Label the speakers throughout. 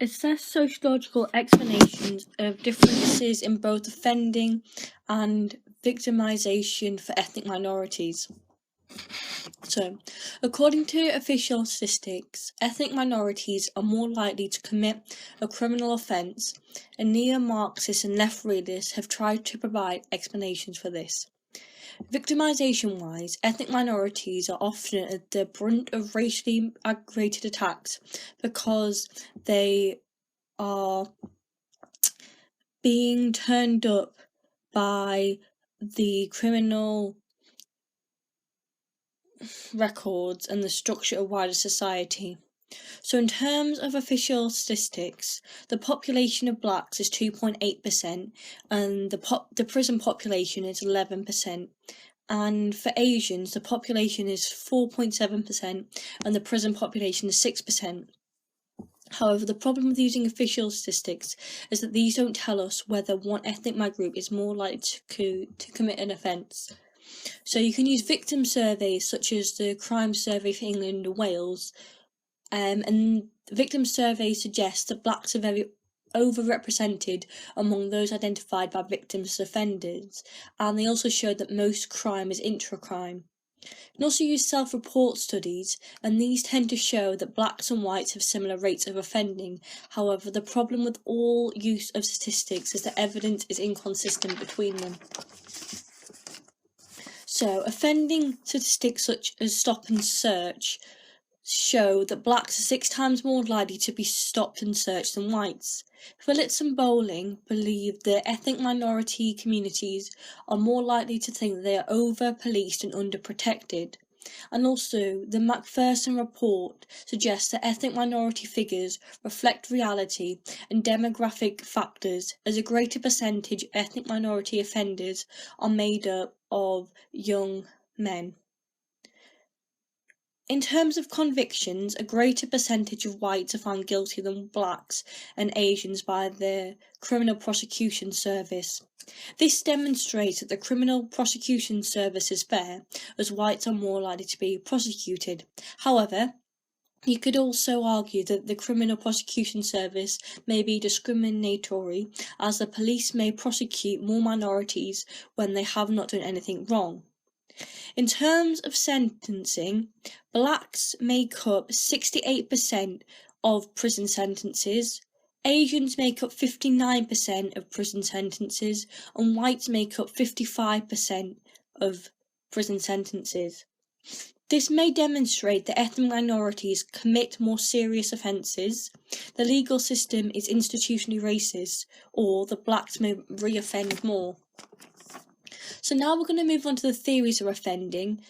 Speaker 1: Assess sociological explanations of differences in both offending and victimization for ethnic minorities. So, according to official statistics, ethnic minorities are more likely to commit a criminal offence, and neo-Marxists and left realists have tried to provide explanations for this. Victimization-wise, ethnic minorities are often at the brunt of racially aggravated attacks because they are being turned up by the criminal records and the structure of wider society. So in terms of official statistics, the population of blacks is 2.8% and the prison population is 11%. And for Asians, the population is 4.7% and the prison population is 6%. However, the problem with using official statistics is that these don't tell us whether one ethnic group is more likely to commit an offence. So you can use victim surveys such as the Crime Survey for England and Wales, and victim surveys suggest that blacks are very overrepresented among those identified by victims as offenders, and they also showed that most crime is intra-crime. You can also use self-report studies, and these tend to show that blacks and whites have similar rates of offending. However, the problem with all use of statistics is that evidence is inconsistent between them. So, offending statistics such as stop and search show that blacks are 6 times more likely to be stopped and searched than whites. Phillips and Bowling believe that ethnic minority communities are more likely to think that they are over-policed and under-protected. And also, the Macpherson report suggests that ethnic minority figures reflect reality and demographic factors, as a greater percentage of ethnic minority offenders are made up of young men. In terms of convictions, a greater percentage of whites are found guilty than blacks and Asians by the Criminal Prosecution Service. This demonstrates that the Criminal Prosecution Service is fair, as whites are more likely to be prosecuted. However, you could also argue that the Criminal Prosecution Service may be discriminatory, as the police may prosecute more minorities when they have not done anything wrong. In terms of sentencing, blacks make up 68% of prison sentences, Asians make up 59% of prison sentences, and whites make up 55% of prison sentences. This may demonstrate that ethnic minorities commit more serious offences, the legal system is institutionally racist, or the blacks may re-offend more. So now we're going to move on to the theories of offending,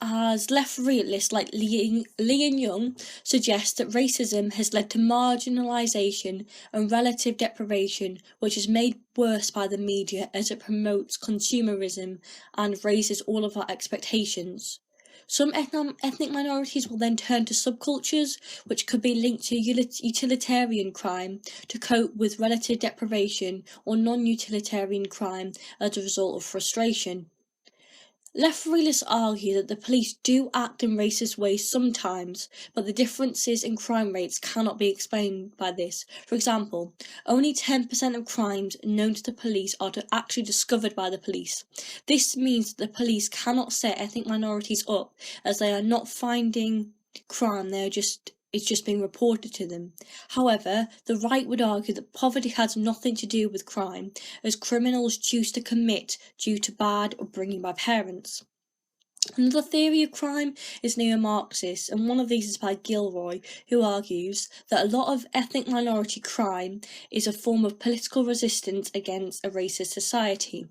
Speaker 1: as left realists like Lee and Young suggest that racism has led to marginalisation and relative deprivation, which is made worse by the media as it promotes consumerism and raises all of our expectations. Some ethnic minorities will then turn to subcultures, which could be linked to utilitarian crime to cope with relative deprivation, or non-utilitarian crime as a result of frustration. Left realists argue that the police do act in racist ways sometimes, but the differences in crime rates cannot be explained by this. For example, only 10% of crimes known to the police are actually discovered by the police. This means that the police cannot set ethnic minorities up, as they are not finding crime, it's just being reported to them. However, the right would argue that poverty has nothing to do with crime, as criminals choose to commit due to bad upbringing by parents. Another theory of crime is neo-Marxist, and one of these is by Gilroy, who argues that a lot of ethnic minority crime is a form of political resistance against a racist society.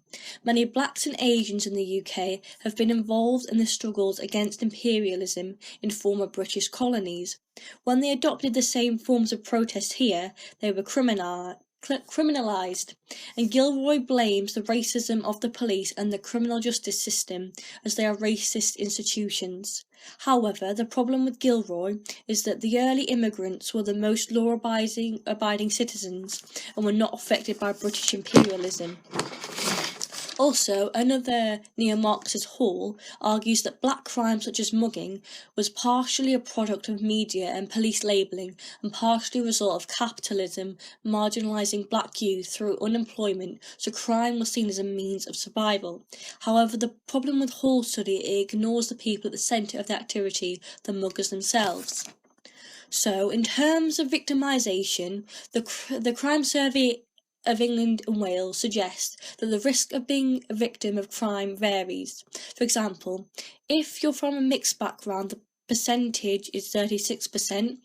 Speaker 1: Many blacks and Asians in the UK have been involved in the struggles against imperialism in former British colonies. When they adopted the same forms of protest here, they were criminalised, and Gilroy blames the racism of the police and the criminal justice system as they are racist institutions. However, the problem with Gilroy is that the early immigrants were the most law-abiding citizens and were not affected by British imperialism. Also, another neo-Marxist, Hall, argues that black crime such as mugging was partially a product of media and police labelling and partially a result of capitalism marginalising black youth through unemployment, so crime was seen as a means of survival. However, the problem with Hall's study, it ignores the people at the centre of the activity, the muggers themselves. So, in terms of victimisation, the Crime Survey of England and Wales suggests that the risk of being a victim of crime varies. For example, if you're from a mixed background, the percentage is 36%,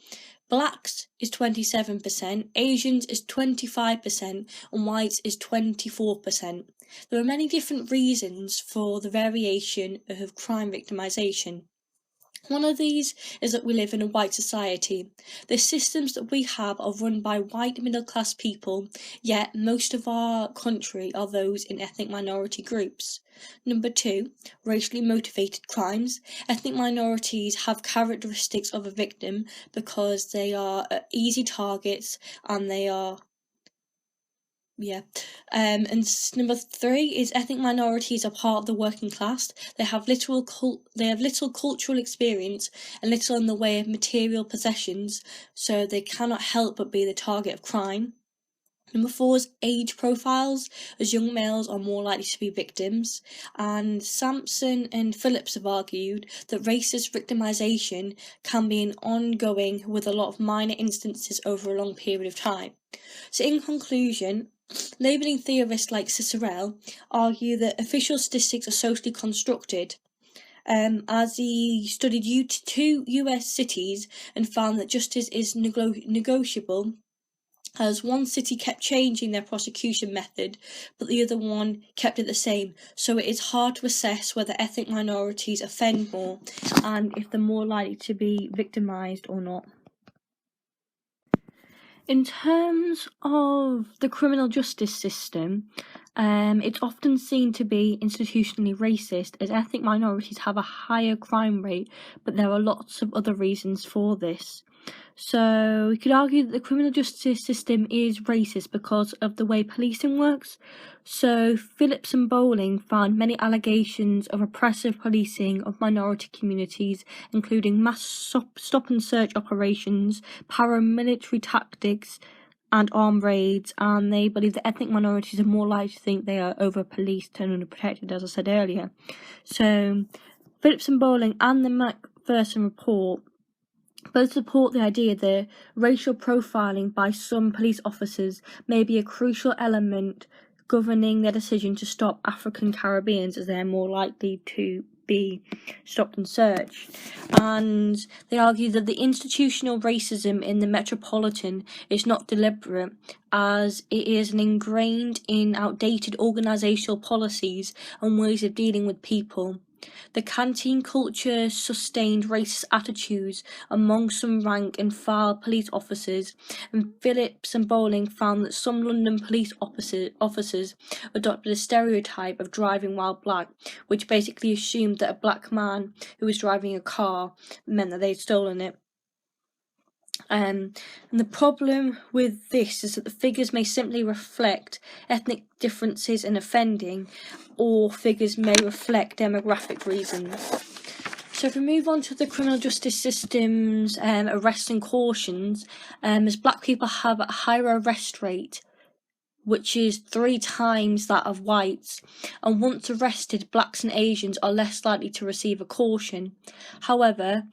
Speaker 1: blacks is 27%, Asians is 25%, and whites is 24%. There are many different reasons for the variation of crime victimisation. One of these is that we live in a white society. The systems that we have are run by white middle-class people, yet most of our country are those in ethnic minority groups. Number 2, racially motivated crimes. Ethnic minorities have characteristics of a victim because they are easy targets and they are and number 3 is ethnic minorities are part of the working class. They have little cultural experience and little in the way of material possessions, so they cannot help but be the target of crime. Number 4 is age profiles, as young males are more likely to be victims, and Sampson and Phillips have argued that racist victimisation can be ongoing with a lot of minor instances over a long period of time. So in conclusion, labelling theorists like Cicero argue that official statistics are socially constructed, as he studied 2 US cities and found that justice is negotiable, as one city kept changing their prosecution method, but the other one kept it the same. So it is hard to assess whether ethnic minorities offend more and if they're more likely to be victimised or not. In terms of the criminal justice system, it's often seen to be institutionally racist, as ethnic minorities have a higher crime rate, but there are lots of other reasons for this. So we could argue that the criminal justice system is racist because of the way policing works. So Phillips and Bowling found many allegations of oppressive policing of minority communities, including mass stop and search operations, paramilitary tactics, and armed raids, and they believe that ethnic minorities are more likely to think they are over-policed and underprotected, as I said earlier. So Phillips and Bowling and the Macpherson report both support the idea that racial profiling by some police officers may be a crucial element governing their decision to stop African Caribbeans, as they are more likely to be stopped and searched. And they argue that the institutional racism in the metropolitan is not deliberate, as it is ingrained in outdated organisational policies and ways of dealing with people. The canteen culture sustained racist attitudes among some rank and file police officers, and Phillips and Bowling found that some London police officers adopted a stereotype of driving while black, which basically assumed that a black man who was driving a car meant that they'd stolen it. And the problem with this is that the figures may simply reflect ethnic differences in offending, or figures may reflect demographic reasons. So if we move on to the criminal justice system's arrests and cautions, as black people have a higher arrest rate, which is 3 times that of whites, and once arrested, blacks and Asians are less likely to receive a caution. However,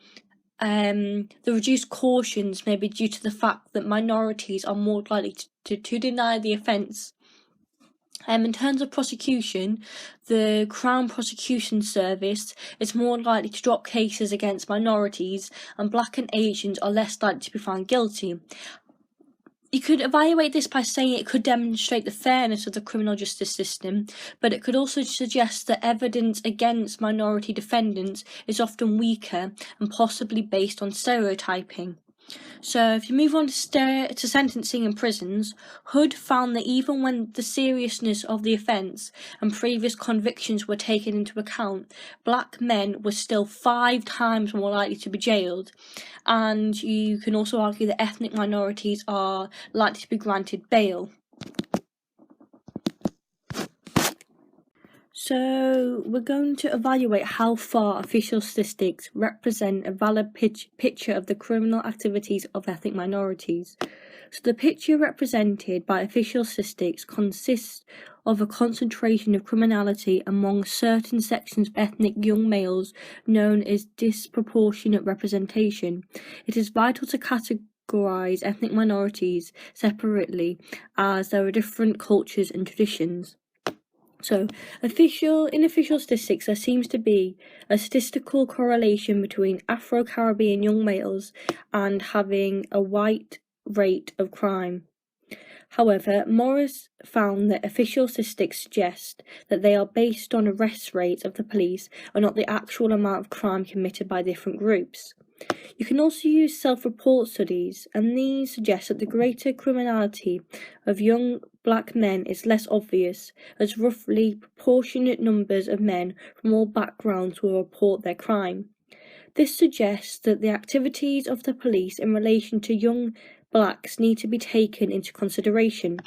Speaker 1: the reduced cautions may be due to the fact that minorities are more likely to deny the offence. In terms of prosecution, the Crown Prosecution Service is more likely to drop cases against minorities, and black and Asians are less likely to be found guilty. You could evaluate this by saying it could demonstrate the fairness of the criminal justice system, but it could also suggest that evidence against minority defendants is often weaker and possibly based on stereotyping. So if you move on to sentencing in prisons, Hood found that even when the seriousness of the offence and previous convictions were taken into account, black men were still 5 times more likely to be jailed, and you can also argue that ethnic minorities are likely to be granted bail. So we're going to evaluate how far official statistics represent a valid picture of the criminal activities of ethnic minorities. So the picture represented by official statistics consists of a concentration of criminality among certain sections of ethnic young males known as disproportionate representation. It is vital to categorize ethnic minorities separately as there are different cultures and traditions. So, in official statistics, there seems to be a statistical correlation between Afro-Caribbean young males and having a white rate of crime. However, Morris found that official statistics suggest that they are based on arrest rates of the police and not the actual amount of crime committed by different groups. You can also use self-report studies, and these suggest that the greater criminality of young black men is less obvious, as roughly proportionate numbers of men from all backgrounds will report their crime. This suggests that the activities of the police in relation to young blacks need to be taken into consideration.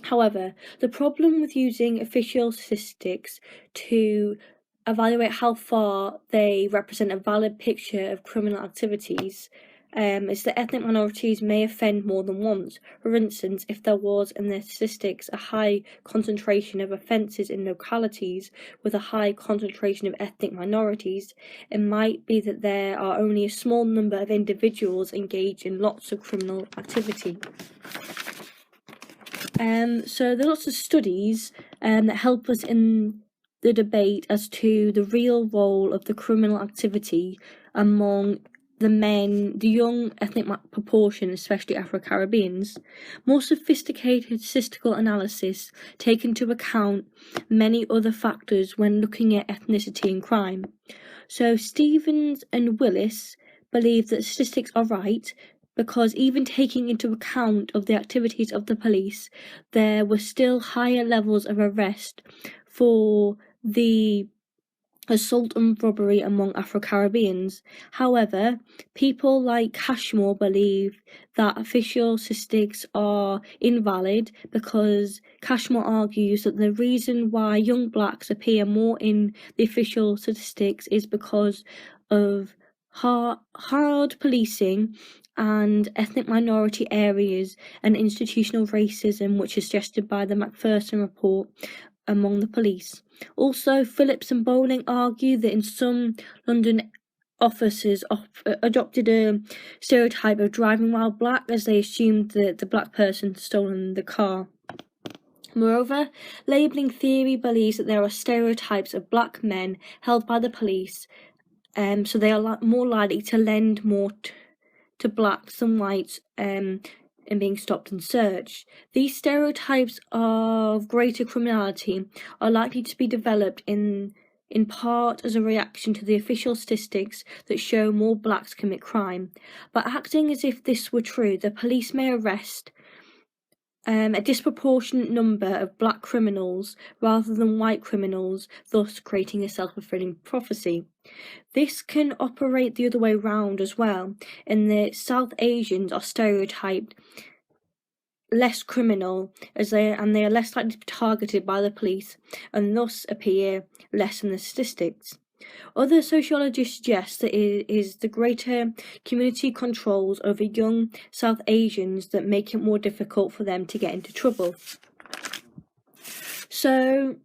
Speaker 1: However, the problem with using official statistics to evaluate how far they represent a valid picture of criminal activities is that ethnic minorities may offend more than once. For instance, if there was in their statistics a high concentration of offences in localities with a high concentration of ethnic minorities, it might be that there are only a small number of individuals engaged in lots of criminal activity. So there are lots of studies that help us in the debate as to the real role of the criminal activity among the young ethnic proportion, especially Afro-Caribbeans. More sophisticated statistical analysis take into account many other factors when looking at ethnicity and crime. So Stevens and Willis believe that statistics are right, because even taking into account of the activities of the police, there were still higher levels of arrest for the assault and robbery among Afro-Caribbeans. However, people like Cashmore believe that official statistics are invalid, because Cashmore argues that the reason why young blacks appear more in the official statistics is because of hard policing and ethnic minority areas and institutional racism, which is suggested by the Macpherson report among the police. Also, Phillips and Bowling argue that in some London officers adopted a stereotype of driving while black, as they assumed that the black person had stolen the car. Moreover, labelling theory believes that there are stereotypes of black men held by the police, so they are more likely to lend more to blacks than whites in being stopped and searched. These stereotypes of greater criminality are likely to be developed in part as a reaction to the official statistics that show more blacks commit crime. But acting as if this were true, the police may arrest a disproportionate number of black criminals rather than white criminals, thus creating a self-fulfilling prophecy. This can operate the other way round as well, in that South Asians are stereotyped less criminal and they are less likely to be targeted by the police and thus appear less in the statistics. Other sociologists suggest that it is the greater community controls over young South Asians that make it more difficult for them to get into trouble. So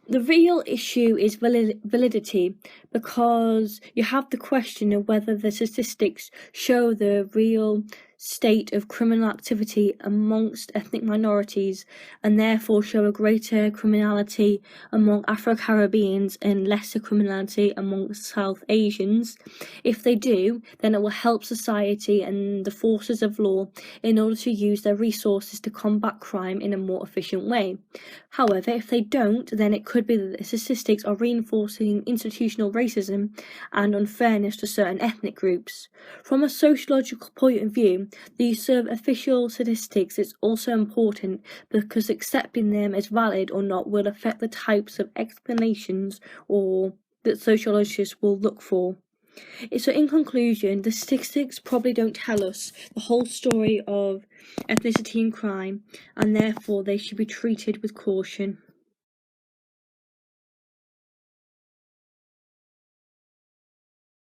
Speaker 1: the real issue is validity, because you have the question of whether the statistics show the real state of criminal activity amongst ethnic minorities and therefore show a greater criminality among Afro-Caribbeans and lesser criminality among South Asians. If they do, then it will help society and the forces of law in order to use their resources to combat crime in a more efficient way. However, if they don't, then it could be that the statistics are reinforcing institutional racism and unfairness to certain ethnic groups. From a sociological point of view, the use of official statistics is also important, because accepting them as valid or not will affect the types of explanations that sociologists will look for. So in conclusion, the statistics probably don't tell us the whole story of ethnicity and crime, and therefore they should be treated with caution.